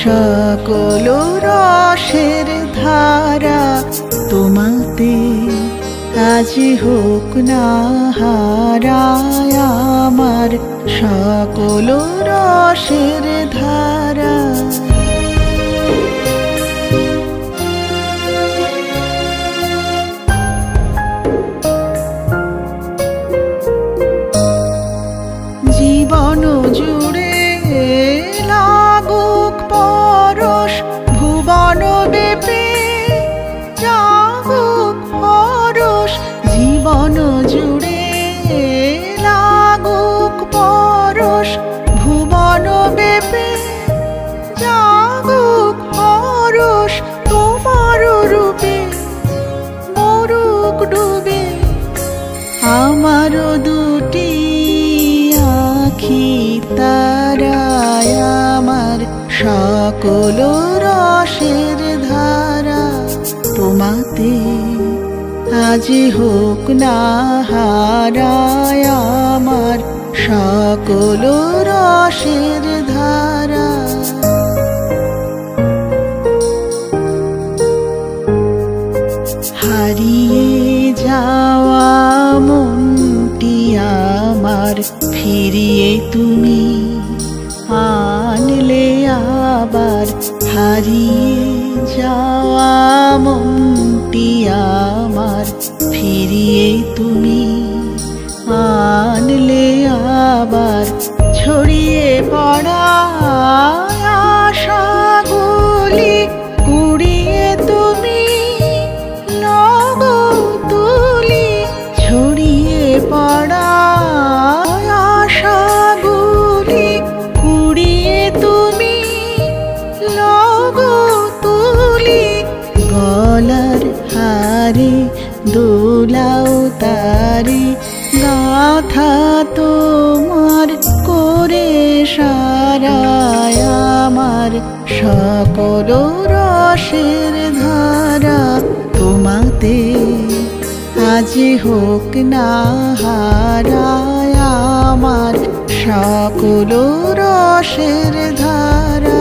সকল রসের ধারা তোমাতে আজ হোক না হারায় আমার সকল রসের ধারা। জীবন জুড়ে লাগুক পরশ ভুবন ব্যাপী জাগুক পরশ, জীবন জুড়ে লাগুক পরশ ভুবন ব্যাপী জাগুক পরশ, তোমার রূপে মরুক ডুবে আমার দুটি আখি তারায় আমার সকল রসের ধারা তোমাতে আজ হোক না হারায় আমার সকল রসের ধারা। হারিয়ে যাওয়া মনটি আমার ফিরিয়ে তুমি আনলে আবার, হারিয়ে যাওয়া মনটি আমার ফিরিয়ে তুমি আনলে আবার, ছড়িয়ে পড়া আশাগুলি কুড়িয়ে তুমি লগো তুলি, ছড়িয়ে পড়া আশাগুলি কুড়িয়ে তুমি লগো তুলি, গলার হারে দোলাও তারে গাথা তোমার করে সারায় আমার সকল রসের ধারা তোমাতে আজ হোক না হারায় আমার সকল রসের ধারা।